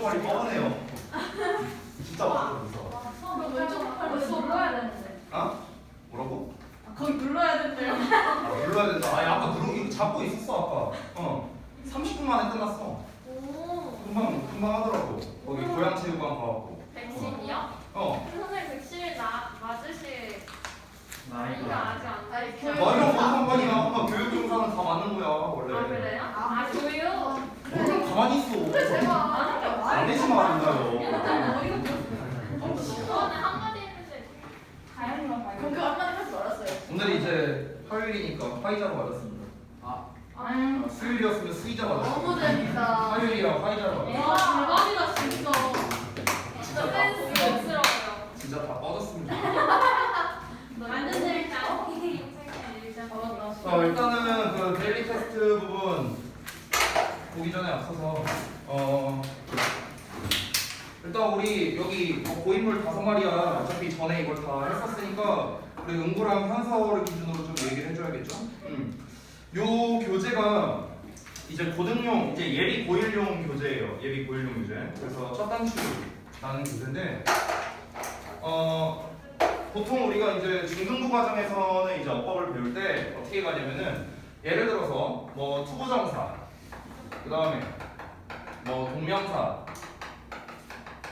팔이 뻐근해요. 진짜 뻐근해서. 그럼 왼쪽 팔로 눌러야 되는데. 아? 뭐라고? 거기 눌러야 된대요. 아, 눌러야 된다. 아니 아까 누르기 잡고 있었어 아까. 30분 만에 끝났어. 오. 금방 하더라고. 거기 고양체육관 가갖고. 백신이요? 선생님 백신 맞으실 나이가 아직 안 아니, 되시죠? 교육- 너 이런 건 상관이야. 아까 교육종사는 다 맞는 거야 원래. 아 그래요? 아 교육? 그럼 가만히 있어. 제가 안 되지만 안다요. 저는 한마디 해주실 그럼 그 한마디 할줄 알았어요. 오늘 이제 화요일이니까 화이자로 맞았습니다. 수요일이었으면 수의자 맞았어. 너무 재밌다. 화요일이랑 화이자로 맞았어. 와, 대박이다, 진짜. 진짜 다 센스스러워요. 진짜 다 뻗었습니다. 완전 재밌다. 자 일단은 그 데일리 테스트 부분 보기 전에 앞서서 일단 우리 여기 고인물 5마리야. 어차피 전에 이걸 다 했었으니까 우리 응구랑 현서를 기준으로 좀 얘기를 해줘야겠죠. 요 교재가 이제 고등용 이제 예비 고일용 교재예요. 예비 고일용 교재. 그래서 첫 단추라는 교재인데 보통 우리가 이제 중등부 과정에서는 이제 어법을 배울 때 어떻게 가냐면은 예를 들어서 뭐 투부정사, 그 다음에 뭐 동명사,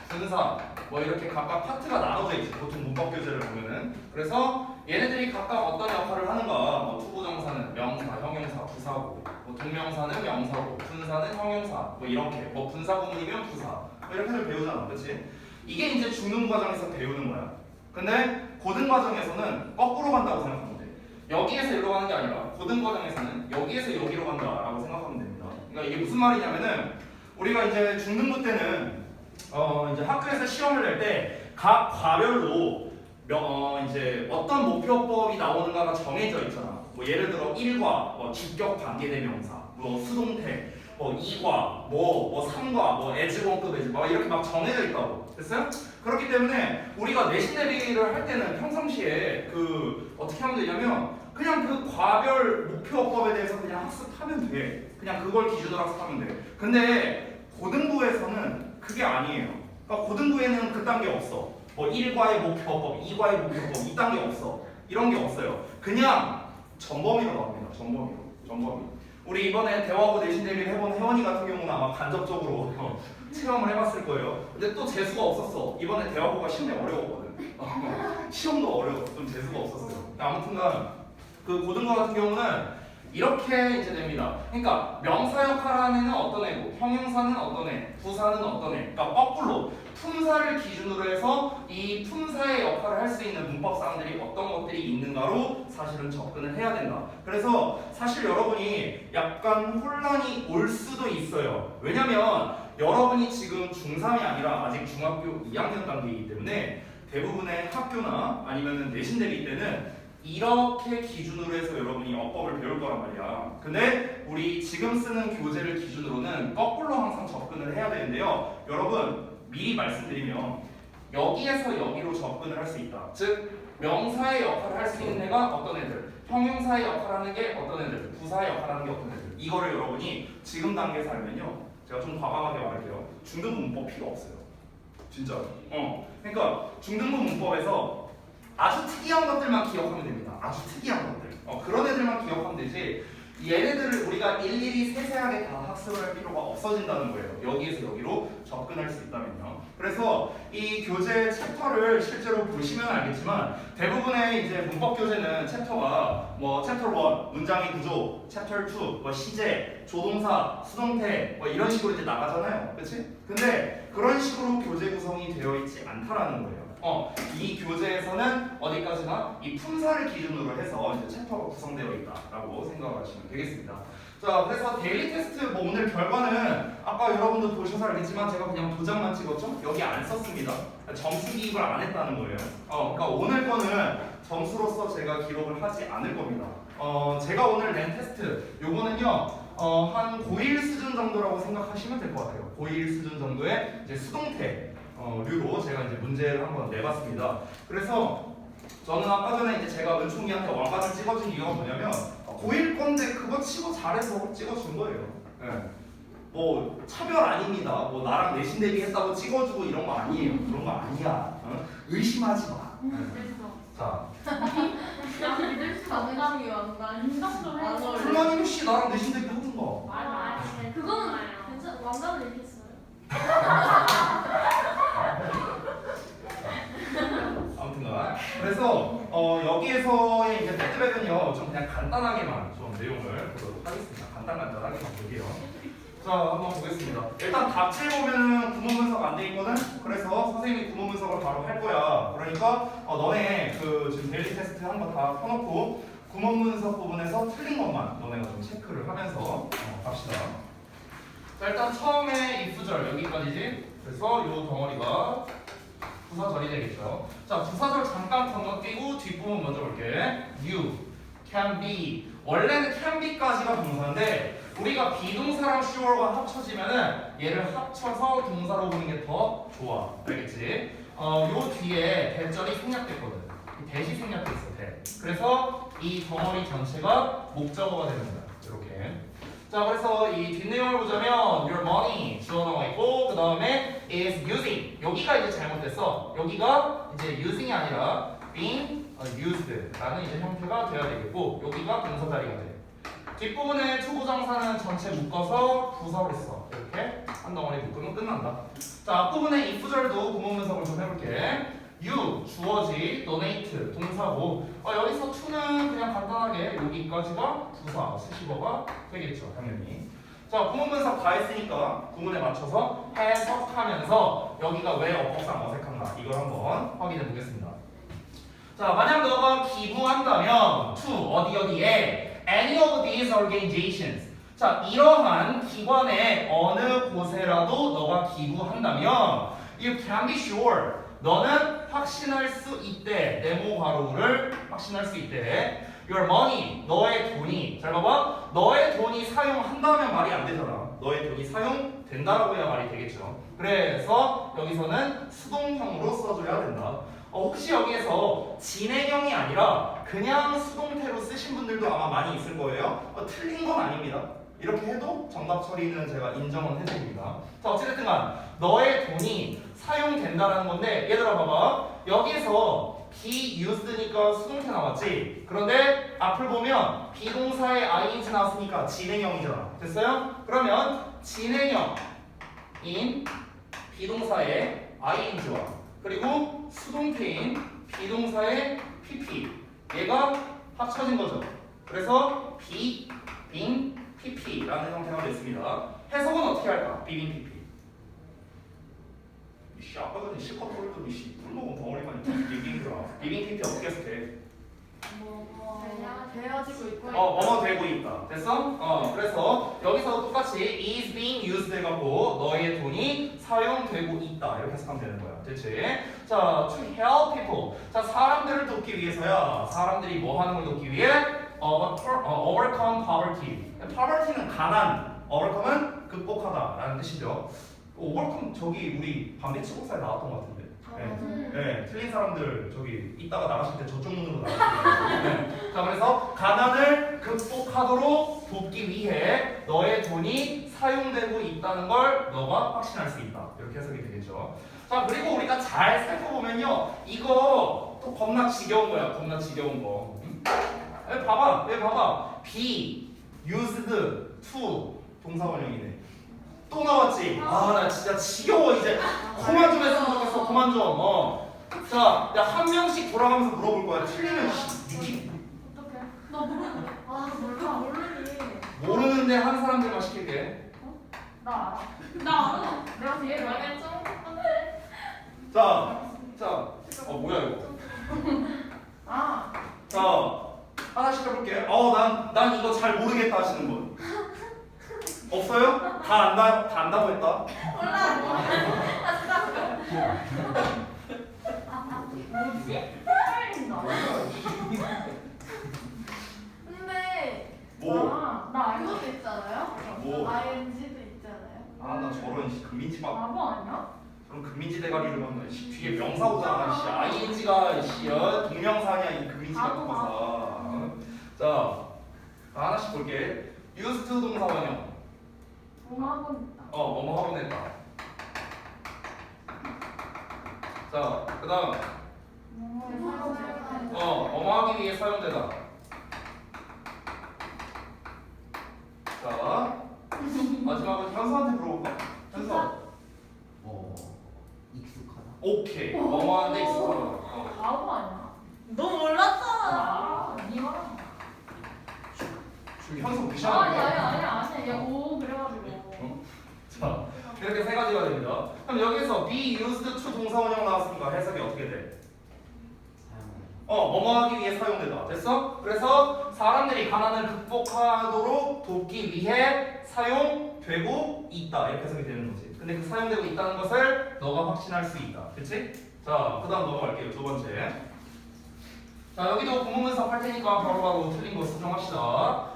분사 뭐 이렇게 각각 파트가 나눠져 있지. 보통 문법 교재를 보면은. 그래서 얘네들이 각각 어떤 역할을 하는가. 뭐 투부정사는 명사, 형용사, 부사고, 뭐 동명사는 명사고, 분사는 형용사, 뭐 이렇게 뭐 분사 구문이면 부사 뭐 이렇게들 배우잖아, 그렇지? 이게 이제 중등부 과정에서 배우는 거야. 근데 고등 과정에서는 거꾸로 간다고 생각하면 돼. 여기에서 여기로 가는 게 아니라 고등 과정에서는 여기에서 여기로 간다라고 생각하면 됩니다. 그러니까 이게 무슨 말이냐면은 우리가 이제 중등부 때는 이제 학교에서 시험을 낼 때 각 과별로 이제 어떤 목표법이 나오는가가 정해져 있잖아. 뭐 예를 들어 1과 뭐 주격 관계대명사, 뭐 수동태, 뭐 2과 뭐 3과 뭐 애즈원급 애즈 뭐 이렇게 막 정해져 있다고. 됐어요? 그렇기 때문에 우리가 내신 대비를 할 때는 평상시에 그 어떻게 하면 되냐면 그냥 그 과별 목표법에 대해서 그냥 학습하면 돼. 그냥 그걸 기준으로 학습하면 돼. 근데 고등부에서는 그게 아니에요. 그러니까 고등부에는 그딴 게 없어. 뭐 1과의 목표법, 2과의 목표법 이딴 게 없어. 이런 게 없어요. 그냥 전범위로 나옵니다. 전범위. 우리 이번에 대화고 내신 대비를 해본 혜원이 같은 경우는 아마 간접적으로 체험을 해봤을 거예요. 근데 또 재수가 없었어. 이번에 대화고가 시험이 어려웠거든. 시험도 어려웠어. 좀 재수가 없었어요. 아무튼간 그 고등부 같은 경우는 이렇게 이제 됩니다. 그러니까 명사 역할하는 애는 어떤 애고, 형용사는 어떤 애, 부사는 어떤 애. 그러니까 거꾸로 품사를 기준으로 해서 이 품사의 역할을 할 수 있는 문법사항들이 어떤 것들이 있는가로 사실은 접근을 해야 된다. 그래서 사실 여러분이 약간 혼란이 올 수도 있어요. 왜냐면 여러분이 지금 중3이 아니라 아직 중학교 2학년 단계이기 때문에 대부분의 학교나 아니면 내신 대비 때는 이렇게 기준으로 해서 여러분이 어법을 배울 거란 말이야. 근데 우리 지금 쓰는 교재를 기준으로는 거꾸로 항상 접근을 해야 되는데요. 여러분 미리 말씀드리면 여기에서 여기로 접근을 할 수 있다. 즉 명사의 역할을 할 수 있는 애가 어떤 애들, 형용사의 역할을 하는 게 어떤 애들, 부사의 역할을 하는 게 어떤 애들. 이거를 여러분이 지금 단계에서 알면요. 제가 좀 과감하게 말할게요. 중등부 문법 필요 없어요. 진짜. 그러니까 중등부 문법에서 아주 특이한 것들만 기억하면 됩니다. 아주 특이한 것들. 그런 애들만 기억하면 되지. 얘네들을 우리가 일일이 세세하게 다 학습을 할 필요가 없어진다는 거예요. 여기에서 여기로 접근할 수 있다면요. 그래서 이 교재 챕터를 실제로 보시면 알겠지만 대부분의 이제 문법 교재는 챕터가 뭐 챕터 1 문장의 구조, 챕터 2 뭐 시제, 조동사, 수동태 뭐 이런 식으로 이제 나가잖아요. 그렇지? 근데 그런 식으로 교재 구성이 되어 있지 않다라는 거예요. 이 교재에서는 어디까지나 이 품사를 기준으로 해서 이제 챕터가 구성되어 있다라고 생각하시면 되겠습니다. 자, 그래서 데일리 테스트 뭐 오늘 결과는 아까 여러분도 보셔서 알겠지만 제가 그냥 도장만 찍었죠? 여기 안 썼습니다. 점수 기입을 안 했다는 거예요. 그러니까 오늘 거는 점수로서 제가 기록을 하지 않을 겁니다. 제가 오늘 낸 테스트 요거는요. 한 고1 수준 정도라고 생각하시면 될 것 같아요. 고1 수준 정도의 이제 수동태 류로 제가 이제 문제를 한번 내봤습니다. 그래서 저는 아까 전에 이제 제가 은총이한테 왕관을 찍어준 이유가 뭐냐면 고1 건데 그거 치고 잘해서 찍어준 거예요. 네. 뭐 차별 아닙니다. 뭐 나랑 내신 대비했다고 찍어주고 이런 거 아니에요. 그런 거 아니야. 의심하지 마. 자, 야 믿을 수 없는 중이 완전 인정 좀 해. 플라님 씨 나랑 내신 대비 하던 거. 그거는 괜찮. 완전을 얘기했어요. 아무튼간 그래서 여기에서의 이제 피드백은요 좀 그냥 간단하게만 좀 내용을 보도록 하겠습니다. 간단하게만 볼게요. 자 한번 보겠습니다. 일단 답지에 보면은 구문 분석 안 돼 있거든. 그래서 선생님이 구문 분석을 바로 할 거야. 그러니까 너네 그 지금 데일리 테스트 한 거 다 펴놓고 구문 분석 부분에서 틀린 것만 너네가 좀 체크를 하면서 갑시다. 자 일단 처음에 이 구절 여기까지지. 그래서 요 덩어리가 부사절이 되겠죠. 자, 부사절 잠깐 건너뛰고 뒷부분 먼저 볼게. You, can be. 원래는 can be까지가 동사인데 우리가 비동사랑 sure가 합쳐지면은 얘를 합쳐서 동사로 보는 게 더 좋아. 알겠지? 요 뒤에 대절이 생략됐거든. 대시 생략돼 있어, 대. 그래서 이 덩어리 전체가 목적어가 되는 거야. 이렇게. 자, 그래서 이 뒷내용을 보자면 your money 주어 나와 있고 그 다음에 is using 여기가 이제 잘못됐어. 여기가 이제 using이 아니라 being used라는 이제 형태가 돼야 되겠고 여기가 동사 자리가 돼. 뒷부분에 투부정사는 전체 묶어서 부사로 했어. 이렇게 한 덩어리 묶으면 끝난다. 자, 앞부분에 if 구절도 구문 분석을 좀 해볼게. you 주어지, donate 동사고 여기서 to는 그냥 간단하게 여기까지가 부사, 수식어가 되겠죠 당연히. 자 구문 분석 다 했으니까 구문에 맞춰서 해석하면서 여기가 왜 어법상 어색한가 이걸 한번 확인해 보겠습니다. 자 만약 너가 기부한다면 to 어디에 any of these organizations 자 이러한 기관의 어느 곳에라도 너가 기부한다면 you can be sure 너는 확신할 수 있대. 네모 가로를 확신할 수 있대. Your money, 너의 돈이. 잘 봐봐. 너의 돈이 사용한다면 말이 안 되잖아. 너의 돈이 사용된다라고 해야 말이 되겠죠. 그래서 여기서는 수동형으로 써줘야 된다. 혹시 여기에서 진행형이 아니라 그냥 수동태로 쓰신 분들도 아마 많이 있을 거예요. 틀린 건 아닙니다. 이렇게 해도 정답 처리는 제가 인정은 해드립니다. 자 어찌됐든 간 너의 돈이 사용된다라는 건데 얘들아 봐봐 여기에서 be used니까 수동태 나왔지. 그런데 앞을 보면 비동사의 ing 나왔으니까 진행형이잖아. 됐어요? 그러면 진행형인 비동사의 ing와 그리고 수동태인 비동사의 pp 얘가 합쳐진 거죠. 그래서 be, being, pp라는 형태가 됐습니다. 해석은 어떻게 할까? being, pp 씨 아까 전에 실컷 털더니 씨 꿀먹은 덩어리만 얘기했더라. 비빙 PP 어떻게 해석해? 되어지고 있고. 뭐뭐 되고 있다. 됐어? 그래서 여기서 똑같이 is being used 해갖고 너의 돈이 사용되고 있다 이렇게 해석하면 되는 거야. 됐지? 자, to help people. 자, 사람들을 돕기 위해서야. 사람들이 뭐 하는 걸 돕기 위해? overcome poverty. poverty는 가난, overcome은 극복하다라는 뜻이죠. overcome 저기 우리 반대치고사에 나왔던 것 같은데. 네, 틀린 사람들 저기 이따가 나가실 때 저쪽 문으로 나가세요. 네. 자, 그래서 가난을 극복하도록 돕기 위해 너의 돈이 사용되고 있다는 걸 너가 확신할 수 있다. 이렇게 해석이 되겠죠. 자, 그리고 우리가 잘 살펴보면요, 이거 또 겁나 지겨운 거야. 겁나 지겨운 거. 봐봐. be, used, to 동사원형이네. 또 나왔지? 나 진짜 지겨워 이제. 그만 좀 했으면 좋겠어. 그만 좀. 자, 내가 한 명씩 돌아가면서 물어볼 거야. 틀리면 씨. 어떡해? 나 모르는데. 모르니. 모르는데 한 사람들만 시킬게. 나 알아. 내가 제일 그러면 좀 첫 번째. 자, 뭐야 이거? 아. 자, 하나씩 해볼게. 난 이거 잘 모르겠다 하시는 분. 없어요? 다 안다고 했다. 몰라. 뭐지? 헷갈린다. 근데 뭐? 나 알고 있잖아요. 뭐? ING도 있잖아요. 나 저런 금민지 막 바보 아니야? 저런 금민지 대가리를 만나. 뒤에 명사 오잖아. ING가 동명사 아니야 이 금민지 같은 거사. 자, 하나씩 볼게. used 동사 원형. 뭐뭐 하고 있다. 뭐뭐 하곤 했다. 자, 그 다음 뭐뭐 하기 위해 사용되다. 자, 마지막은 현수한테 물어볼까? 현수. 익숙하다. 오케이. 뭐뭐 하는데 익숙하다. 바보 아니야? 너 몰랐잖아. 아, 니가. 지금 현수 아니 무시하는 거야? 아니. 야, 오 그래가지고. 자, 이렇게 세 가지가 됩니다. 그럼 여기서 be used to 동사 원형 나왔으니까 해석이 어떻게 돼? 뭐뭐 하기 위해 사용되다. 됐어? 그래서 사람들이 가난을 극복하도록 돕기 위해 사용되고 있다. 이렇게 해석이 되는 거지. 근데 그 사용되고 있다는 것을 너가 확신할 수 있다. 그치? 자, 그 다음 넘어갈게요. 두 번째. 자, 여기도 구문분석 할 테니까 바로바로 틀린 거 수정합시다.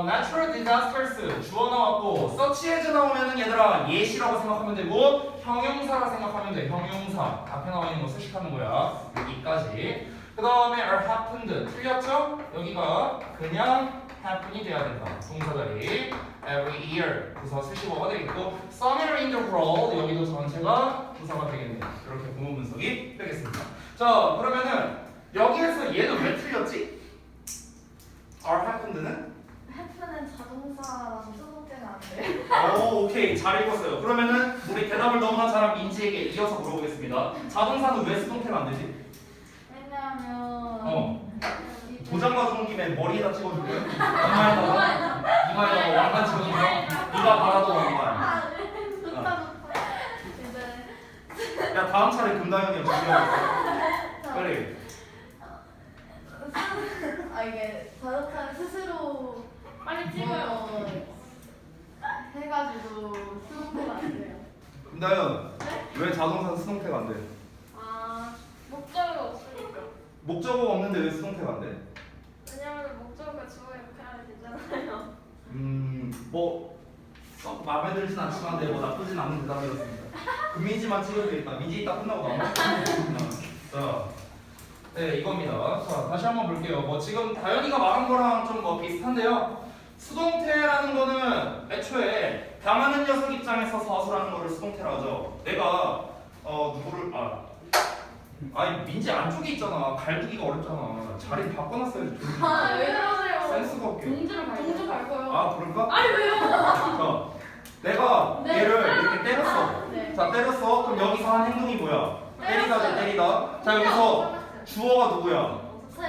natural disasters 주어 나왔고 such as 나오면은 얘들아 예시라고 생각하면 되고 형용사라 생각하면 돼. 형용사 앞에 나와 있는 거 수식하는 거야. 여기까지. 그 다음에 are happened 틀렸죠? 여기가 그냥 happen이 돼야 된다. 동사다리 every year 부사 수식어가 되겠고 somewhere in the world 여기도 전체가 부사가 되겠네요. 이렇게 구문 분석이 되겠습니다. 자, 그러면은 여기에서 얘는 왜 틀렸지? are happened는? 해프는 자동사랑 수동태가 안 돼. 오, 오케이. 잘 읽었어요. 그러면은 우리 대답을 너무나 잘한 민지에게 이어서 물어보겠습니다. 자동사는 왜 수동태가 안 되지? 왜냐면 도장 가져온 김에 머리에다 찍어줄게요. 이마에다가 왕관 찍어줄게요. 이가 바라도 왕관. 좋다. 이제 야, 다음 차례 금다현이랑 준비하고 빨리. 이게 자동차는 스스로 빨리 찍어요. 해가지고 수동태가 안 돼요. 금다현, 왜 자동사는 수동태가 안 돼? 목적어가 없으니까. 목적어가 없는데 왜 수동태가 안 돼? 왜냐면 목적어가 주어에 이렇게 하면 되잖아요. 썩 마음에 들진 않지만 뭐 나쁘진 않은 대답이었습니다. 금민지만 찍어도 되겠다. 민지 이따 끝나고 나와. 자, 네 이겁니다. 자, 다시 한번 볼게요. 지금 다현이가 말한 거랑 좀 비슷한데요. 수동태라는 거는 애초에 당하는 녀석 입장에서 사수라는 거를 수동태라고 하죠. 내가 누구를 아니 민지 안쪽에 있잖아. 갈기기가 어렵잖아. 자리 바꿔놨어야지. 왜 그러세요? 센스가 없게. 동주를 갈 거예요. 그런가? 아니 왜요? 자, 내가 네. 얘를 이렇게 때렸어. 네. 자, 때렸어. 그럼 여기서 한 행동이 뭐야? 때리다. 자, 여기서 주어가 누구야? 쌤.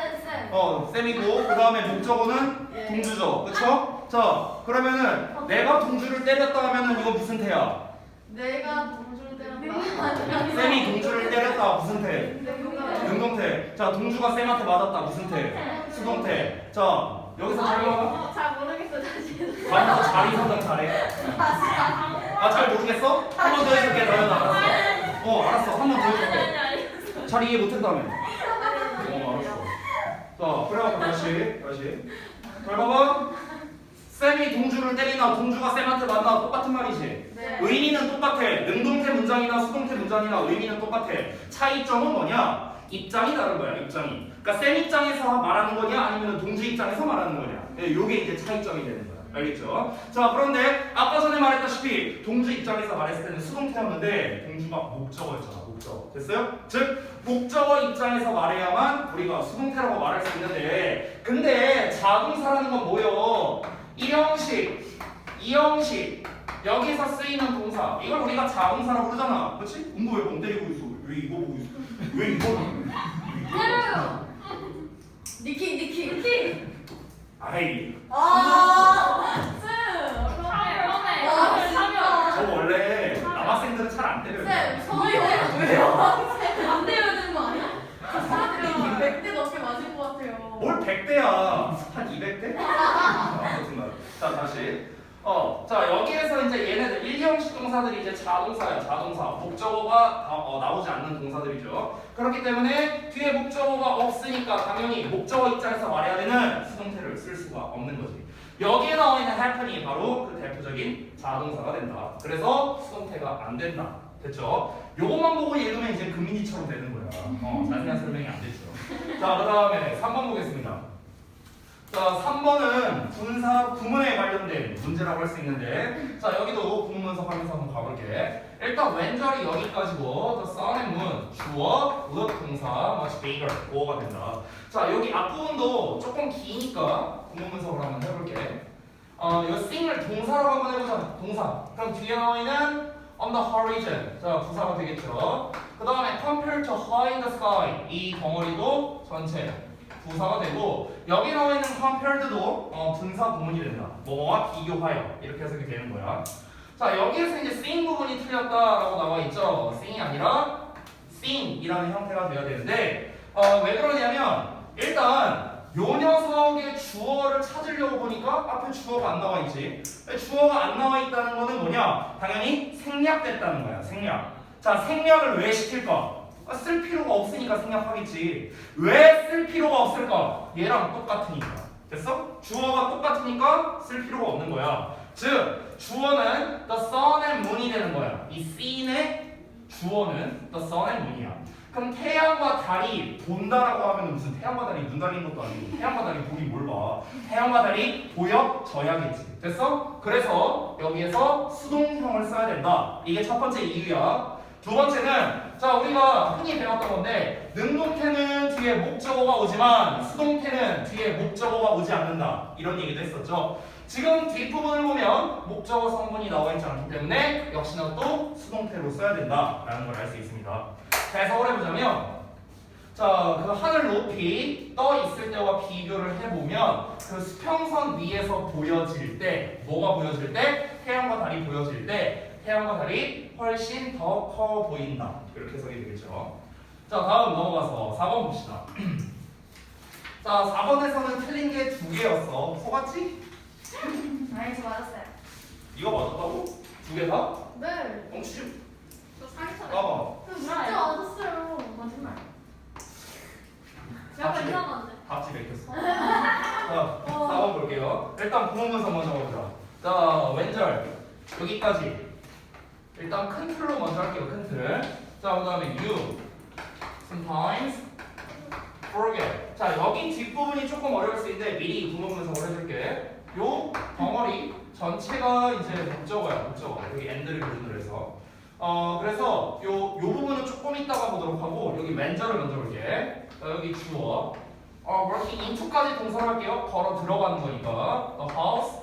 쌤이고 그 다음에 목적어는 예. 동주죠. 그쵸? 자, 그러면은 내가 동주를 때렸다 하면은 이건 무슨 태야? 내가 동주를 때렸다. 쌤이 동주를 때렸다 무슨 태? 능동태. 자, 동주가 쌤한테 맞았다 무슨 태? 수동태. 자, 여기서 잘 봐봐. 잘 모르겠어 다시. 다음부터 자리 선정 잘해. 잘 모르겠어? 한 번 더 해줄게. 너는 알았어. 알았어. 한 번 더 해줄게. 잘 이해 못했다며. 알았어. 자, 그래갖고 다시. 잘 봐봐. 쌤이 동주를 때리나 동주가 쌤한테 맞나 똑같은 말이지. 네. 의미는 똑같아. 능동태 문장이나 수동태 문장이나 의미는 똑같아. 차이점은 뭐냐? 입장이 다른 거야. 입장이. 그러니까 쌤 입장에서 말하는 거냐 아니면 동주 입장에서 말하는 거냐. 요게 이제 차이점이 되는 거야. 알겠죠? 자, 그런데 아까 전에 말했다시피 동주 입장에서 말했을 때는 수동태였는데 동주가 목적어였잖아. 목적어. 됐어요? 즉 목적어 입장에서 말해야만 우리가 수동태라고 말할 수 있는데 근데 자동사라는 건 뭐요? 1형식, 2형식 여기서 쓰이는 동사 이걸 우리가 자동사라고 그러잖아. 그렇지? 공부 왜 멍 때리고 있어? 왜 이거 보고 있어? 왜 이거? 때려요. 니키. 아이 쌤. 그러네. 와, 사면. 저 원래 남학생들은 잘 안 때려요. 쌤, 저희 왜요? 안 때려야 되는 거 아니야? 사람들이 100대 넘게 맞을 것 같아요. 뭘 100대야? 한 200대? 아무튼 자, 다시. 자, 여기에서 이제 얘네들 1형식 동사들이 이제 자동사야, 자동사. 목적어가 나오지 않는 동사들이죠. 그렇기 때문에 뒤에 목적어가 없으니까 당연히 목적어 입장에서 말해야 되는 수동태를 쓸 수가 없는 거지. 여기에 나와 있는 happen이 바로 그 대표적인 자동사가 된다. 그래서 수동태가 안 된다. 됐죠? 요것만 보고 읽으면 이제 금민이처럼 되는 거야. 자세한 설명이 안 되죠. 자, 그 다음에 3번 보겠습니다. 자, 3번은 분사 구문에 관련된 문제라고 할 수 있는데, 자, 여기도 구문 분석하면서 한번 가볼게. 일단 왼절이 여기까지고, the sun and moon, 주어, would 동사, much bigger, 보어가 된다. 자, 여기 앞부분도 조금 기니까 구문 분석을 한번 해볼게. 이 sing을 동사로 한번 해보자. 동사. 그럼 뒤에 나와 있는 on the horizon. 자, 부사가 되겠죠. 그 다음에 compare to high in the sky. 이 덩어리도 전체. 부사가 되고 여기 나와 있는 compared도 분사 구문이 된다. 뭐와 비교하여 이렇게 해석이 되는 거야. 자 여기에서 이제 sing 부분이 틀렸다라고 나와 있죠. sing이 아니라 sing이라는 형태가 돼야 되는데 왜 그러냐면 일단 요 녀석의 주어를 찾으려고 보니까 앞에 주어가 안 나와 있지. 주어가 안 나와 있다는 거는 뭐냐? 당연히 생략됐다는 거야. 생략. 자 생략을 왜 시킬까? 쓸 필요가 없으니까 생략하겠지. 왜 쓸 필요가 없을까? 얘랑 똑같으니까. 됐어? 주어가 똑같으니까 쓸 필요가 없는 거야. 즉 주어는 the sun and moon이 되는 거야. 이 seen의 주어는 the sun and moon이야. 그럼 태양과 달이 본다라고 하면 무슨 태양과 달이 눈 달린 것도 아니고 태양과 달이 보기 뭘 봐. 태양과 달이 보여져야겠지. 됐어? 그래서 여기에서 수동형을 써야 된다. 이게 첫 번째 이유야. 두 번째는 자 우리가 흔히 배웠던 건데 능동태는 뒤에 목적어가 오지만 수동태는 뒤에 목적어가 오지 않는다 이런 얘기도 했었죠. 지금 뒷부분을 보면 목적어 성분이 나와 있지 않기 때문에 역시나 또 수동태로 써야 된다라는 걸 알 수 있습니다. 자 해석을 해보자면 자 그 하늘 높이 떠 있을 때와 비교를 해보면 그 수평선 위에서 보여질 때 뭐가 보여질 때 태양과 달이 보여질 때 태양과 달이 훨씬 더 커 보인다. 이렇게 해석이 되겠죠. 자, 다음 넘어가서 4번 봅시다. 자, 4번에서는 틀린 게 2개였어. 속았지? 아니, 저 맞았어요. 이거 맞았다고? 2개 다? 네. 뻥치지? 저 사기쳐요. 까봐. 진짜 맞았어요. 거짓말. 답지 약간 이상한데. 답지 맥혔어. 자, 4번 볼게요. 일단 구문 분석 먼저 가보자. 자, 왼절 여기까지. 일단 큰 틀로 먼저 할게요. 큰 틀. 자, 그 다음에 you sometimes forget. 자, 여기 뒷부분이 조금 어려울 수 있는데 미리 구문 분석을 해줄게. 요 덩어리 전체가 이제 목적어야. 목적어. 여기 and를 기준으로 해서. 그래서 요 부분은 조금 이따가 보도록 하고 여기 왼절을 먼저 볼게. 자, 여기 주어. working into까지 동사를 할게요. 걸어 들어가는 거니까. The house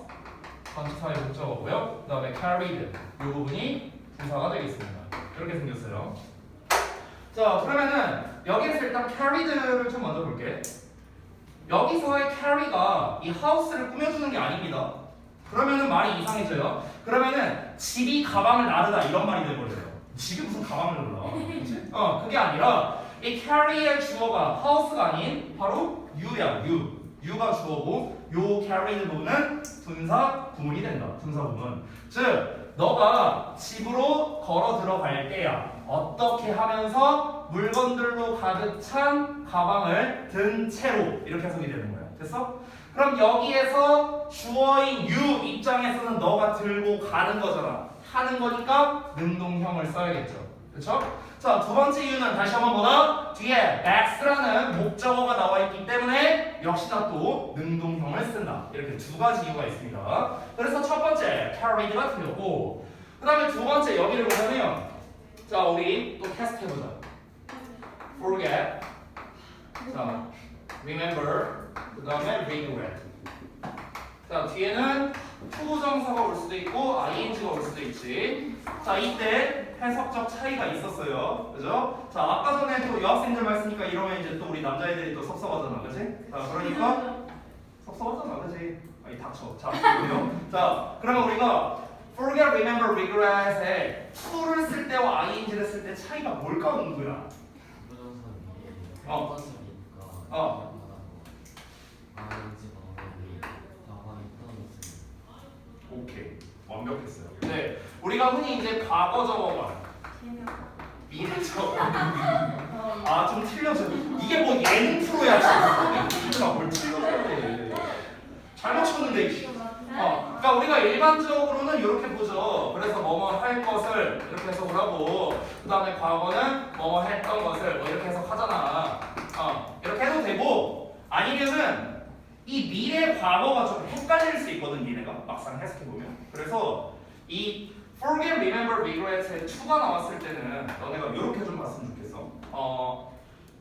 전치사의 목적어고요. 그 다음에 carried. 요 부분이 분사가 되겠습니다. 이렇게 생겼어요. 자, 그러면은 여기에서 일단 carried를 좀 먼저 볼게. 여기서의 carry가 이 house를 꾸며주는 게 아닙니다. 그러면은 말이 이상해져요. 그러면은 집이 가방을 나르다 이런 말이 돼버려요. 집이 무슨 가방을 나르다. 그치? 그게 아니라 이 carry의 주어가 house가 아닌 바로 you야. you가 주어고 요 carried 부분은 분사 구문이 된다. 분사 구문. 즉 너가 집으로 걸어 들어갈 때야 어떻게 하면서 물건들로 가득 찬 가방을 든 채로 이렇게 해석이 되는 거야. 됐어? 그럼 여기에서 주어인 you 입장에서는 너가 들고 가는 거잖아. 하는 거니까 능동형을 써야겠죠. 그렇죠? 자, 두 번째 이유는 다시 한번 보다 뒤에 bax라는 목적어가 나와 있기 때문에 역시나 또 능동형을 쓴다. 이렇게 두 가지 이유가 있습니다. 그래서 첫 번째 carried가 틀렸고 그 다음에 두 번째 여기를 보자면 자 우리 또 테스트 해보자. forget 자 remember 그 다음에 regret 자 뒤에는 투부정사가 올 수도 있고 ing가 올 수도 있지. 자 이때 해석적 차이가 있었어요. 그죠? 자 아까 전에 또 여학생들 말쓰니까 이러면 이제 또 우리 남자애들이 또 섭섭하잖아. 그지? 자 그러니까 섭섭하잖아. 그지? 아니 닥쳐. 자 그래요. 자 그러면 우리가 forget, remember, regret에 to를 쓸 때와 ing를 쓸 때 차이가 뭘까 은구야? 오케이 완벽했어요. 네, 우리가 흔히 이제 과거적어가 미래적어 좀 틀려져. 이게 뭐 예능 프로야 지금 뭘 틀려져. 잘 맞췄는데. 그러니까 우리가 일반적으로는 이렇게 보죠. 그래서 뭐뭐 할 것을 이렇게 해석을 하고 그 다음에 과거는 뭐뭐 했던 것을 뭐 이렇게 해석하잖아. 이렇게 해도 되고 아니면은 이 미래 과거가 좀 헷갈릴 수 있거든 니네가 막상 해석해보면. 그래서 이 forget, remember, regret의 to가 나왔을 때는 너네가 이렇게 좀 봤으면 좋겠어.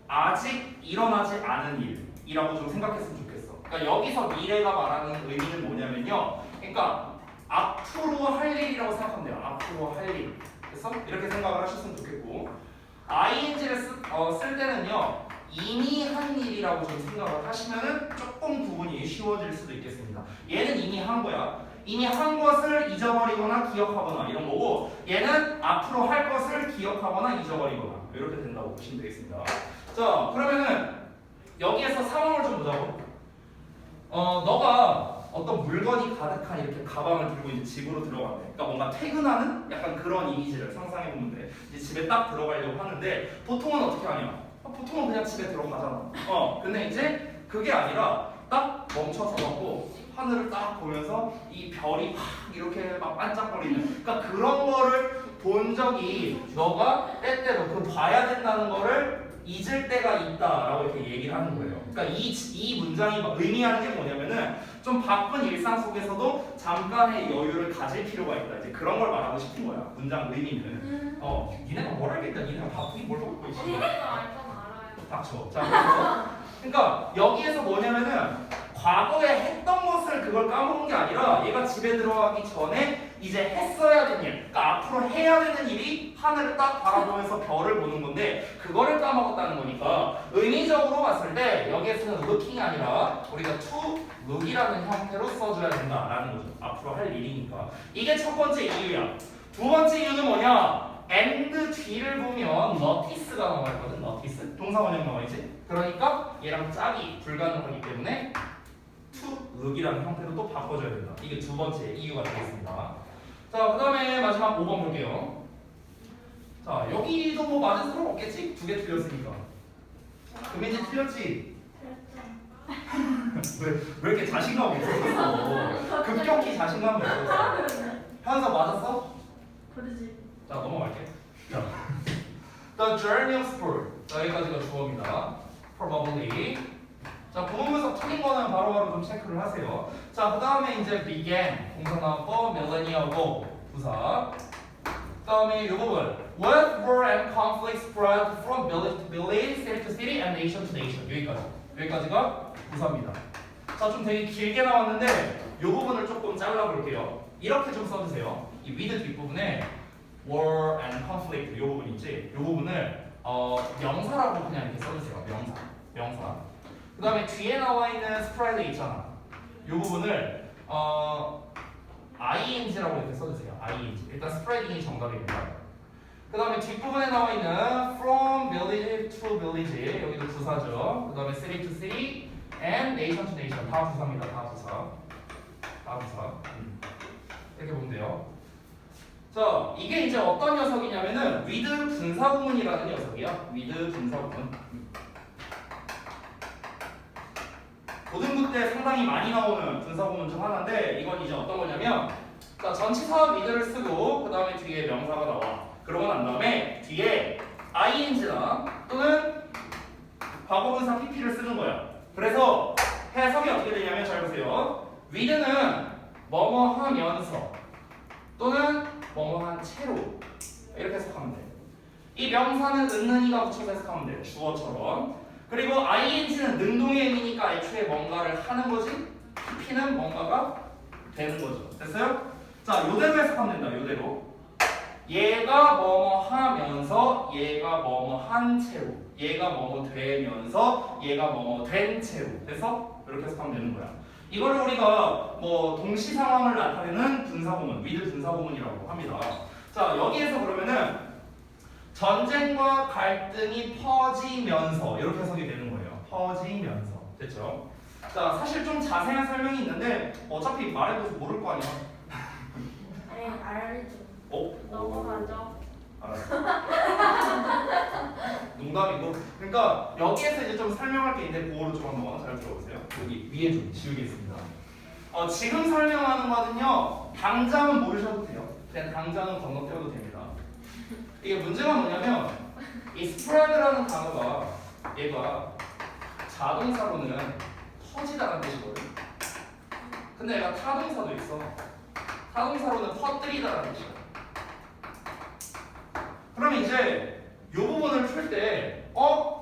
아직 일어나지 않은 일이라고 좀 생각했으면 좋겠어. 그러니까 여기서 미래가 말하는 의미는 뭐냐면요. 그러니까 앞으로 할 일이라고 생각하면 돼요. 앞으로 할 일. 그래서 이렇게 생각을 하셨으면 좋겠고, ing를 쓸 때는요. 이미 한 일이라고 좀 생각을 하시면은 조금 구분이 쉬워질 수도 있겠습니다. 얘는 이미 한 거야. 이미 한 것을 잊어버리거나 기억하거나 이런 거고, 얘는 앞으로 할 것을 기억하거나 잊어버리거나 이렇게 된다고 보시면 되겠습니다. 자, 그러면은 여기에서 상황을 좀 보자고. 너가 어떤 물건이 가득한 이렇게 가방을 들고 이제 집으로 들어가네. 그러니까 뭔가 퇴근하는 약간 그런 이미지를 상상해 보면 돼. 이제 집에 딱 들어가려고 하는데 보통은 어떻게 하냐? 보통은 그냥 집에 들어가잖아. 근데 이제 그게 아니라 딱 멈춰서 갖고 하늘을 딱 보면서 이 별이 막 이렇게 막 반짝거리는, 그러니까 그런 거를 본 적이 너가 때때로 그 봐야 된다는 거를 잊을 때가 있다라고 이렇게 얘기를 하는 거예요. 그러니까 이 문장이 막 의미하는 게 뭐냐면은 좀 바쁜 일상 속에서도 잠깐의 여유를 가질 필요가 있다. 이제 그런 걸 말하고 싶은 거야. 문장 의미는. 니네가 뭘 알겠다. 니네가 바쁘게 뭘 하고 있지? 언니가 알잖아. 알아요. 닥쳐. 자, 그래서 그러니까 여기에서 뭐냐면은 과거에 했던 것을 그걸 까먹은 게 아니라 얘가 집에 들어가기 전에 이제 했어야 되는 일, 그러니까 앞으로 해야 되는 일이 하늘을 딱 바라보면서 별을 보는 건데 그거를 까먹었다는 거니까 의미적으로 봤을 때 여기에서는 looking이 아니라 우리가 to look이라는 형태로 써줘야 된다라는 거죠. 앞으로 할 일이니까. 이게 첫 번째 이유야. 두 번째 이유는 뭐냐? and 뒤를 보면 notice가 나와 있거든. notice 동사 원형 나와 있지. 그러니까 얘랑 짝이 불가능하기 때문에 to look이라는 형태로 또 바꿔줘야 된다. 이게 두 번째 이유가 되겠습니다. 자, 그 다음에 마지막 5번 볼게요. 자, 여기도 뭐 맞은 사람 없겠지? 두 개 틀렸으니까. 금민지 틀렸지? 왜 이렇게 자신감 없었어? 급격히 자신감이 없었어. 현서 맞았어? 그러지. 자, 넘어갈게. 자, The journey of sport. 자, 여기까지가 주어입니다. Probably. 자, 부분분석 틀린 거는 바로바로 좀 체크를 하세요. 자, 그 다음에 이제 began. 동사 나왔고, millennia ago. 부사. 그 다음에 이 부분. What war and conflict spread from village to village, city to city, and nation to nation. 여기까지. 여기까지가 부사입니다. 자, 좀 되게 길게 나왔는데 이 부분을 조금 잘라볼게요. 이렇게 좀 써주세요. 이 with 뒷부분에 war and conflict 이 부분 있지? 이 부분을 명사라고 그냥 이렇게 써주세요. 명사. 그 다음에 뒤에 나와 있는 spread 있잖아. 이 부분을 ing라고 이렇게 써주세요. ing. 일단 spreading이 정답입니다. 그 다음에 뒷부분에 나와 있는 from village to village 여기도 부사죠. 그 다음에 city to city and nation to nation 다 부사입니다. 다 부사. 이렇게 보면 돼요. 자, 이게 이제 어떤 녀석이냐면은 with 분사구문이라는 녀석이야. with 분사구문. 고등부 때 상당히 많이 나오는 분사구문 중 하나인데 이건 이제 어떤 거냐면, 자, 전치사 with를 쓰고 그 다음에 뒤에 명사가 나와. 그러고 난 다음에 뒤에 ing나 또는 과거분사 pp를 쓰는 거야. 그래서 해석이 어떻게 되냐면 잘 보세요. with는 뭐뭐 하면서 또는 뭐뭐한 채로 이렇게 해석하면 돼. 이 명사는 은는이가 붙여서 해석하면 돼. 주어처럼. 그리고 ing는 능동의 의미니까 애초에 뭔가를 하는 거지. pp는 뭔가가 되는 거죠. 됐어요? 자, 요대로 해석하면 된다. 요대로. 얘가 뭐뭐 하면서 얘가 뭐뭐 한 채로 얘가 뭐뭐 되면서 얘가 뭐뭐 된 채로 돼서 이렇게 해석하면 되는 거야. 이거를 우리가 뭐 동시 상황을 나타내는 분사구문, with 분사구문이라고 합니다. 자, 여기에서 그러면은 전쟁과 갈등이 퍼지면서 이렇게 해석이 되는 거예요. 퍼지면서. 됐죠? 자, 사실 좀 자세한 설명이 있는데 어차피 말해도 모를 거 아니야. 아니 알죠. 넘어가죠. 알았어. 농담이고. 그러니까 여기에서 이제 좀 설명할 게 있는데 그거를 좀 한번 잘 들어보세요. 여기 위에 좀 지우겠습니다. 지금 설명하는 거는요, 당장은 모르셔도 돼요. 그냥 당장은 건너뛰어도 됩니다. 이게 문제가 뭐냐면 이 spread라는 단어가 얘가 자동사로는 퍼지다라는 뜻이거든. 근데 얘가 타동사도 있어. 타동사로는 퍼뜨리다라는 뜻이야. 그러면 이제 이 부분을 풀 때,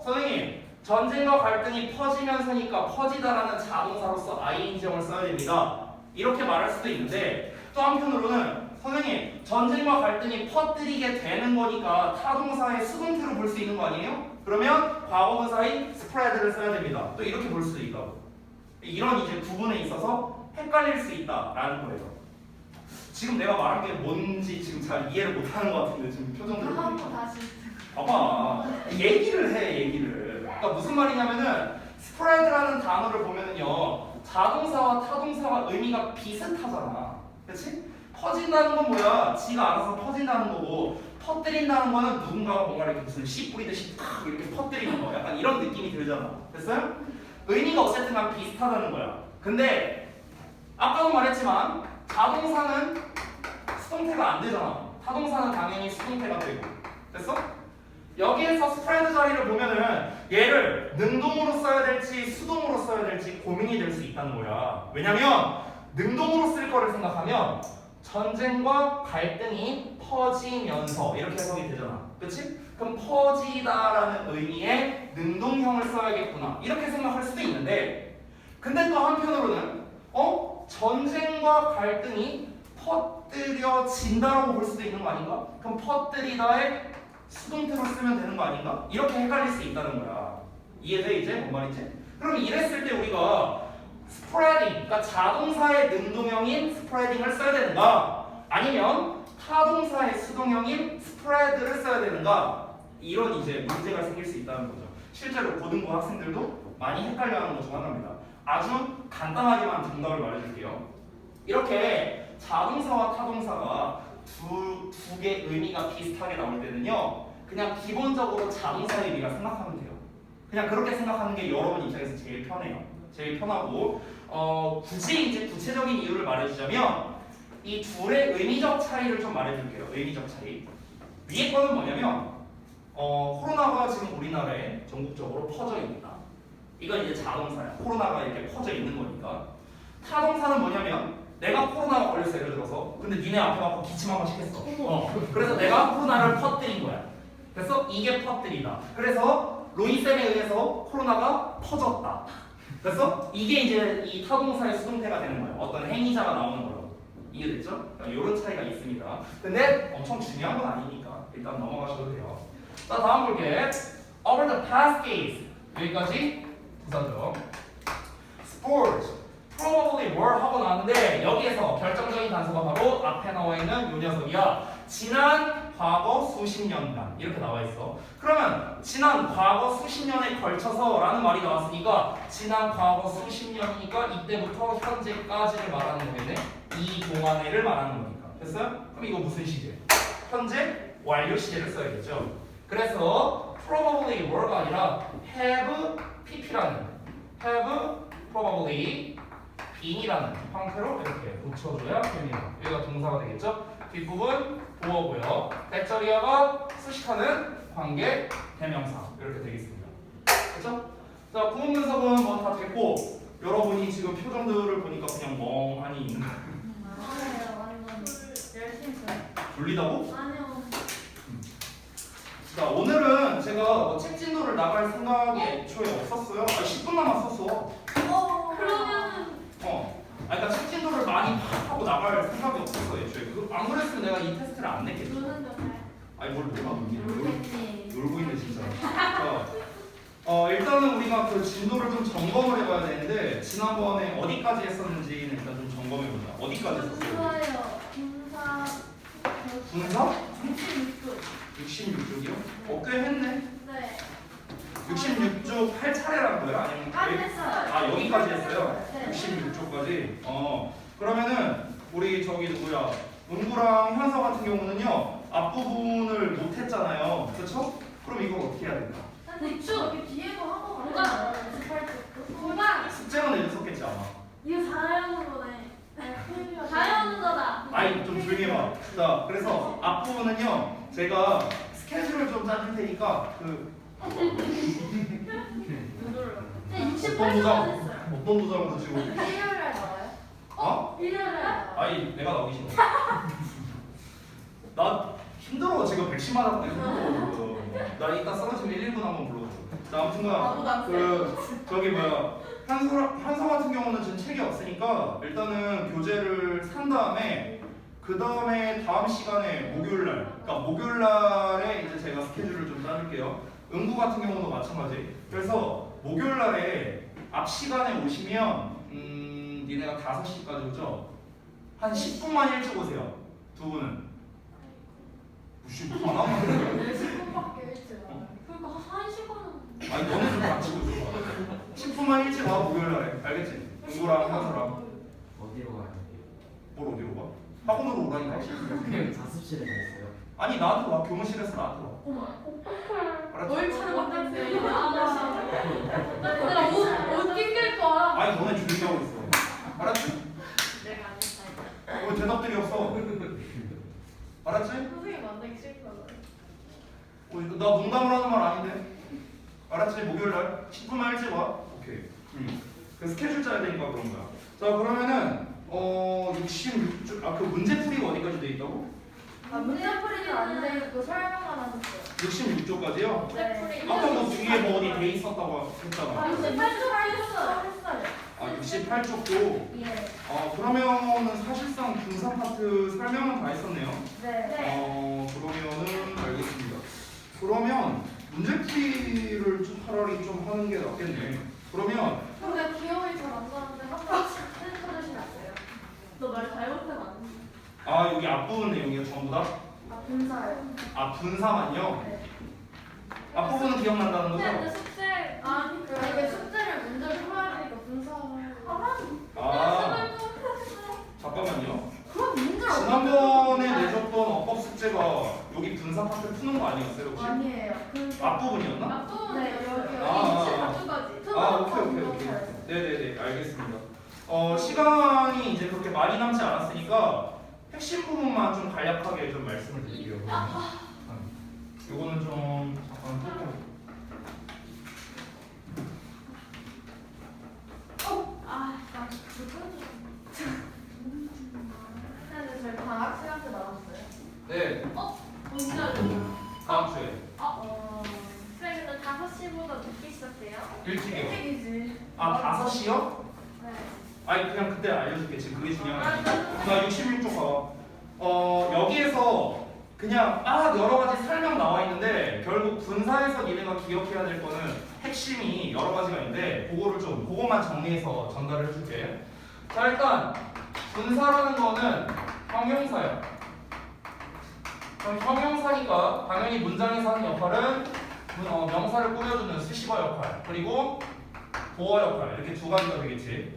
선생님, 전쟁과 갈등이 퍼지면서니까 퍼지다라는 자동사로서 ing형을 써야 됩니다. 이렇게 말할 수도 있는데, 또 한편으로는 선생님, 전쟁과 갈등이 퍼뜨리게 되는 거니까 타동사의 수동태로 볼 수 있는 거 아니에요? 그러면 과거분사인 spread를 써야 됩니다. 또 이렇게 볼 수도 있다고. 이런 이제 구분에 있어서 헷갈릴 수 있다라는 거예요. 지금 내가 말한 게 뭔지 지금 잘 이해를 못하는 것 같은데 지금 표정들을 보니까. 한번 다시. 봐봐, 얘기를 해, 얘기를. 그러니까 무슨 말이냐면은 spread라는 단어를 보면은요, 자동사와 타동사와 의미가 비슷하잖아. 그렇지? 퍼진다는 건 뭐야? 지가 알아서 퍼진다는 거고, 퍼뜨린다는 거는 누군가가 뭔가 이렇게 무슨 씨 뿌리듯이 탁 이렇게 퍼뜨리는 거. 약간 이런 느낌이 들잖아. 됐어요? 의미가 어쨌든 간 비슷하다는 거야. 근데 아까도 말했지만 자동사는 수동태가 안 되잖아. 타동사는 당연히 수동태가 되고. 됐어? 여기에서 스프레드 자리를 보면은 얘를 능동으로 써야 될지 수동으로 써야 될지 고민이 될 수 있다는 거야. 왜냐면 능동으로 쓸 거를 생각하면 전쟁과 갈등이 퍼지면서 이렇게 해석이 되잖아. 그치? 그럼 퍼지다라는 의미의 능동형을 써야겠구나. 이렇게 생각할 수도 있는데, 근데 또 한편으로는 전쟁과 갈등이 퍼뜨려진다라고 볼 수도 있는 거 아닌가? 그럼 퍼뜨리다의 수동태로 쓰면 되는 거 아닌가? 이렇게 헷갈릴 수 있다는 거야. 이해돼 이제? 뭔 말인지? 그럼 이랬을 때 우리가 spreading, 그러니까 자동사의 능동형인 spreading을 써야 되는가? 아니면 타동사의 수동형인 spread를 써야 되는가? 이런 이제 문제가 생길 수 있다는 거죠. 실제로 고등부 학생들도 많이 헷갈려하는 것 중 하나입니다. 아주 간단하게만 정답을 말해줄게요. 이렇게 자동사와 타동사가 두 개의 의미가 비슷하게 나올 때는요, 그냥 기본적으로 자동사의 의미가 생각하면 돼요. 그냥 그렇게 생각하는 게 여러분 입장에서 제일 편해요. 제일 편하고, 굳이 이제 구체적인 이유를 말해주자면 이 둘의 의미적 차이를 좀 말해줄게요. 의미적 차이. 위에 거는 뭐냐면 코로나가 지금 우리나라에 전국적으로 퍼져 있다. 이건 이제 자동사야. 코로나가 이렇게 퍼져 있는 거니까. 타동사는 뭐냐면 내가 코로나가 걸렸어, 예를 들어서. 근데 니네 앞에 와서 기침 한 번씩 했어. 그래서 내가 코로나를 퍼뜨린 거야. 그래서 이게 퍼뜨리다. 그래서 로이쌤에 의해서 코로나가 퍼졌다. 그래서 이게 이제 이 타동사의 수동태가 되는 거예요. 어떤 행위자가 나오는 거예요. 이해됐죠? 이런 차이가 있습니다. 근데 엄청 중요한 건 아니니까 일단 넘어가셔도 돼요. 자, 다음 볼게. Over the past days. 여기까지 부사죠. Sport. Probably were 하고 나왔는데 여기에서 결정적인 단서가 바로 앞에 나와 있는 요 녀석이야. 지난 과거 수십 년간 이렇게 나와 있어. 그러면 지난 과거 수십 년에 걸쳐서 라는 말이 나왔으니까 지난 과거 수십 년이니까 이때부터 현재까지를 말하는 거겠네. 이 동안에를 말하는 거니까. 됐어요? 그럼 이거 무슨 시제? 현재 완료 시제를 써야겠죠. 그래서 probably were가 아니라 have pp라는 have probably bean이라는 형태로 이렇게 붙여줘야 됩니다. 여기가 동사가 되겠죠. 뒷부분 보어고요. 대절이어가 수식하는 관계 대명사 이렇게 되겠습니다. 그렇죠? 자, 구문 분석은 뭐 다 됐고 여러분이 지금 표정들을 보니까 그냥 멍하니 있는 거예요. 맞아요, 완전 열심히 써요. 졸리다고? 아니요. 자, 오늘은 제가 책 진도를 나갈 생각이 애초에 없었어요. 10분 남았었어. 그러면은 그러니까 책 진도를 많이 하고 나갈 생각이 없었어 애초에. 안 그랬으면 내가 이 테스트를 안 냈겠지. 노는 거 잘. 아니 뭘 내가 모르겠지. 놀고 있네 진짜. 일단은 우리가 그 진도를 좀 점검을 해봐야 되는데 지난번에 어디까지 했었는지는 일단 좀 점검해보자. 어디까지 했었어요? 좋아요. 분사. 분사? 66쪽. 66쪽이요? 꽤 했네. 네. 66쪽 할 차례란 거야? 아니면 까지 했어요. 아 여기까지 했어요? 네. 66쪽까지? 그러면은 우리 저기 누구야 은구랑 현서 같은 경우는요 앞부분을 못했잖아요. 그렇죠? 그럼 이걸 어떻게 해야 될까? 대충 여기 뒤에도 한거 같아요. 18쪽. 공방. 숙제는 내줬었겠지 아마. 이거 잘하는 거네. 잘하는 거다. 아이 좀 조용히 해봐. 자 그래서 앞부분은요 제가 스케줄을 좀 짜줄 테니까 그 네, 68쪽 했어요. 어떤 도장으로 지금? 일요일에 나와요? 어? 일요일에 나와요. 아니 내가 나오기 싫어. 나 힘들어 지금 백신 맞았고 힘들어. 나 이따 쓰러지면 119 한번 불러줘. 자 아무튼간 그 저기 뭐야 한서 같은 경우는 지금 책이 없으니까 일단은 교재를 산 다음에 그 다음에 다음 시간에 목요일 날, 그러니까 목요일 날에 이제 제가 스케줄을 좀 짜줄게요. 응구 같은 경우도 마찬가지. 그래서 목요일 날에 앞 시간에 오시면 니네가 5시까지 오죠? 한 10분만 일찍 오세요. 두 분은. 무시 하나만 그래. 10분밖에 일찍 안 와요. 그러니까 1시간은 아니 너네 좀 맞추고 있어. 10분만 일찍 와 목요일 날에. 알겠지? 응구랑 현수랑. 어디로 가요? 뭘 어디로 가? 학원으로 오라니까. 그냥 자습실에 가 있어요. 아니 나한테 와. 교무실에서 나한테 와. 알았지? 뭘 찾아봤는데 얘들아 옷 낑길 거야. 아니 너네 조용히 하고 있어. 알았지? 내가 안 했다. 왜 대답들이 없어? 알았지? 선생님 만나기 싫다고요. 나 농담을 하는 말 아닌데. 알았지? 목요일 날 10분만 일찍 와. 오케이. 그 스케줄 짜야 되니까 그런 거야. 자 그러면은 66쪽 그 문제풀이가 어디까지 돼 있다고? 아, 문제풀이는 안 돼 있고 설명만 하셨어요. 66쪽까지요? 네. 아까 뭐 뒤에 뭐 어디 돼 있었다고 했잖아. 68쪽 했어요. 아 68쪽도. 예. 그러면은 사실상 분사 파트 설명은 다 했었네요. 네. 그러면은 알겠습니다. 그러면 문제풀이를 좀 차라리 좀 하는 게 낫겠네. 그러면 근데 기억이 잘 안 나는데 한 번씩 해주시면 안 돼요? 너 말 잘못하면 안 돼. 여기 앞부분 내용이요 전부 다? 아, 분사요. 분사만요? 네. 앞부분은 기억난다는 근데 거죠? 숙제 아니 이게 숙제를 문제를 풀어야 되니까 분사를. 잠깐만요. 그럼 문제를 지난번에 내줬던 어법 숙제가 여기 분사 파트 푸는 거 아니었어요 혹시? 아니에요. 앞부분이었나? 앞부분 네, 여기 아, 오케이. 네네네, 알겠습니다. 시간이 이제 그렇게 많이 남지 않았으니까 핵심 부분만 좀 간략하게 좀 말씀을 드릴게요. 요거는 좀 잠깐 뺄게요. 근데 저희 방학 시간 때 나왔어요. 네, 언제 알려줘요? 다음 주에 쌤 근데 5시보다 늦게 시작돼요? 일찍이요. 일찍이지. 5시요? 네. 아니 그냥 그때 알려줄게. 지금 그게 중요한 게 아니야. 나 66쪽 봐. 여기에서 그냥 여러 가지 설명 나와 있는데 결국 분사에서 니네가 기억해야 될 거는 핵심이 여러 가지가 있는데 그거만 정리해서 전달을 해줄게. 자 일단 분사라는 거는 형용사예요. 그럼 형용사니까 당연히 문장에서 하는 역할은 명사를 꾸며주는 수식어 역할 그리고 보어 역할 이렇게 두 가지가 되겠지.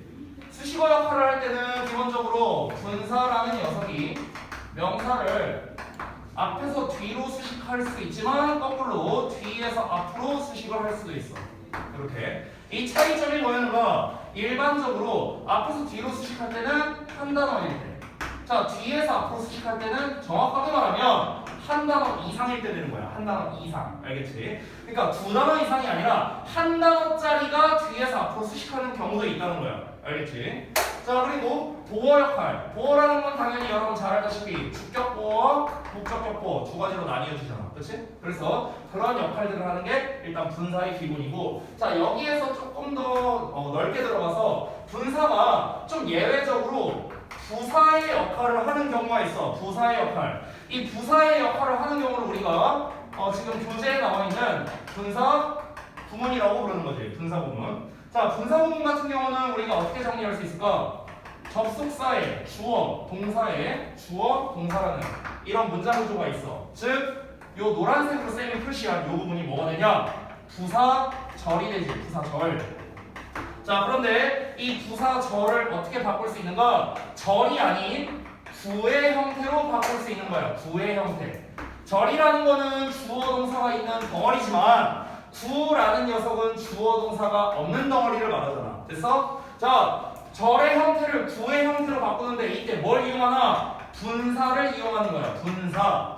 수식어 역할을 할 때는 기본적으로 분사라는 녀석이 명사를 앞에서 뒤로 수식할 수 있지만 거꾸로 뒤에서 앞으로 수식을 할 수도 있어. 이렇게 이 차이점이 뭐였는가? 일반적으로 앞에서 뒤로 수식할 때는 한 단어일 때, 자 뒤에서 앞으로 수식할 때는 정확하게 말하면 한 단어 이상일 때 되는 거야. 한 단어 이상, 알겠지? 그러니까 두 단어 이상이 아니라 한 단어짜리가 뒤에서 앞으로 수식하는 경우도 있다는 거야. 알겠지? 자 그리고 보어 역할. 보어라는 건 당연히 여러분 잘 알다시피 주격 보어, 목적격 보어 두 가지로 나뉘어지잖아. 그렇지? 그래서 그런 역할들을 하는 게 일단 분사의 기본이고, 자 여기에서 조금 더 넓게 들어가서 분사가 좀 예외적으로 부사의 역할을 하는 경우가 있어. 부사의 역할. 이 부사의 역할을 하는 경우를 우리가 지금 교재에 나와 있는 분사 부문이라고 부르는 거지. 분사 부문. 자, 분사 부문 같은 경우는 우리가 어떻게 정리할 수 있을까? 접속사에 주어, 동사에 주어, 동사라는 이런 문장 구조가 있어. 즉, 요 노란색으로 쌤이 표시한 요 부분이 뭐가 되냐? 부사절이 되지. 부사절. 자, 그런데 이 부사절을 어떻게 바꿀 수 있는가? 절이 아닌 구의 형태로 바꿀 수 있는 거야. 구의 형태. 절이라는 거는 주어 동사가 있는 덩어리지만 구라는 녀석은 주어 동사가 없는 덩어리를 말하잖아. 됐어? 자, 절의 형태를 구의 형태로 바꾸는데 이때 뭘 이용하나? 분사를 이용하는 거야. 분사.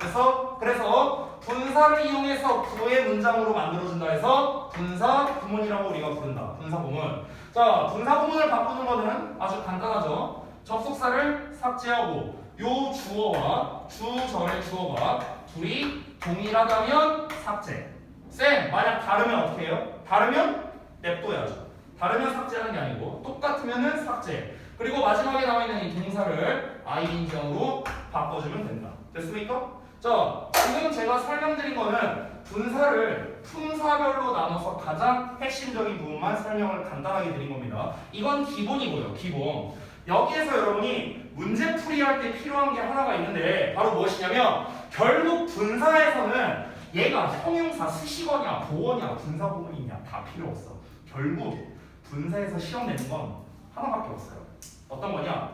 그래서 분사를 이용해서 구의 문장으로 만들어준다 해서 분사 구문이라고 우리가 부른다. 분사 구문. 자, 분사 구문을 바꾸는 거는 아주 간단하죠. 접속사를 삭제하고 요 주어와 주 전의 주어가 둘이 동일하다면 삭제. 쌤, 만약 다르면 어떻게 해요? 다르면 냅둬야죠. 다르면 삭제하는 게 아니고 똑같으면은 삭제. 그리고 마지막에 나와 있는 이 동사를 ing형으로 바꿔주면 된다. 됐습니까? 자, 지금 제가 설명드린 거는 분사를 품사별로 나눠서 가장 핵심적인 부분만 설명을 간단하게 드린 겁니다. 이건 기본이고요, 기본. 여기에서 여러분이 문제 풀이할 때 필요한 게 하나가 있는데 바로 무엇이냐면 결국 분사에서는 얘가 형용사 수식어냐 보어냐 분사 부분이냐 다 필요 없어. 결국 분사에서 시험 내는 건 하나밖에 없어요. 어떤 거냐?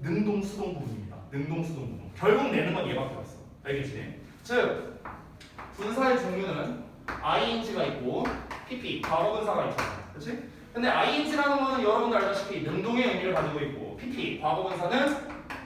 능동 수동 부분입니다. 능동 수동 부분. 결국 내는 건 얘밖에 없어. 알겠지? 즉 분사의 종류는 ing가 있고 pp 과거분사가 있잖아. 그렇지? 근데 ing라는 거는 여러분들 알다시피 능동의 의미를 가지고 있고 pp 과거분사는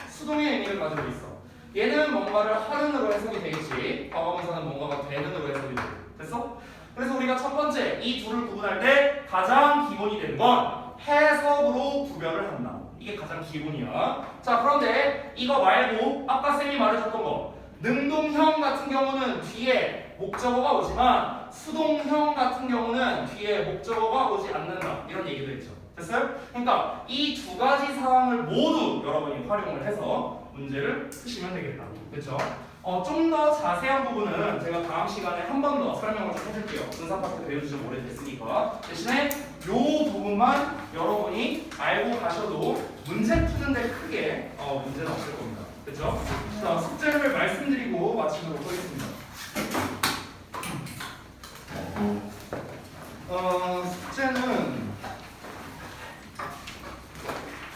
수동의 의미를 가지고 있어. 얘는 뭔가를 하는으로 해석이 되겠지. 과거분사는 뭔가가 되는으로 해석이 되고. 됐어? 그래서 우리가 첫 번째 이 둘을 구분할 때 가장 기본이 되는 건 해석으로 구별을 한다. 이게 가장 기본이야. 자, 그런데 이거 말고 아까 쌤이 말해줬던 거 능동형 같은 경우는 뒤에 목적어가 오지만 수동형 같은 경우는 뒤에 목적어가 오지 않는다. 이런 얘기도 했죠. 됐어요? 그러니까 이 두 가지 사항을 모두 여러분이 활용을 해서 문제를 푸시면 되겠다. 그렇죠? 좀 더 자세한 부분은 제가 다음 시간에 한 번 더 설명을 좀 해줄게요. 분사 파트 배워주지 좀 오래됐으니까. 대신에 요 부분만 여러분이 알고 가셔도 문제 푸는데 크게 문제는 없을 겁니다. 그렇죠? 자, 숙제를 말씀드리고 마치도록 하겠습니다. 숙제는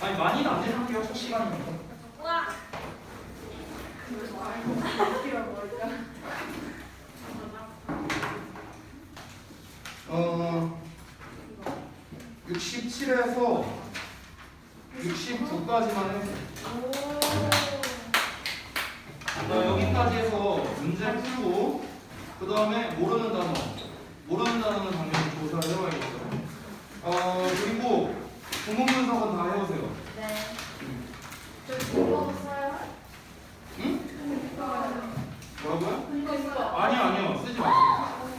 아니 많이는 안 내줄게요. 첫 시간이니까. 우와. 67에서 69까지만 해서 여기까지 해서 문제 풀고 그 다음에 모르는 단어는 당연히 조사를 해봐야겠어요. 그리고 구문 분석은 다 해보세요. 네. 저 이거 써요? 응? 뭐라고요? 이거 있어요. 아니요 쓰지 마세요.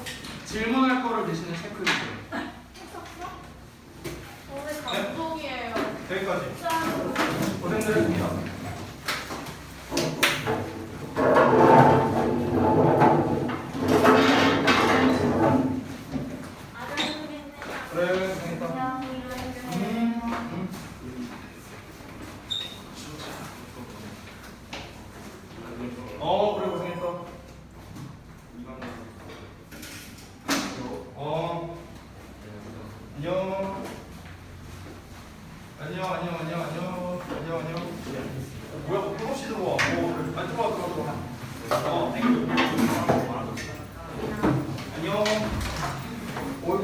질문할 거를 대신에 체크해주세요. 오늘 감동이에요. 여기까지. 고생들 했습니다. 그래, 고생했다. 그래, 고생했다. 안녕. 뭐야, 너 끝없이 들어와. 아니, 들어와. 땡큐. 안녕. 그래.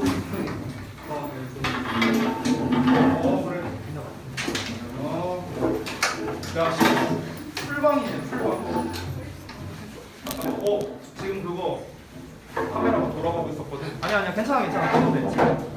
야, 풀방이네, 풀방. 지금 그거 카메라가 돌아가고 있었거든. 아니야, 괜찮아. 꺼도 돼.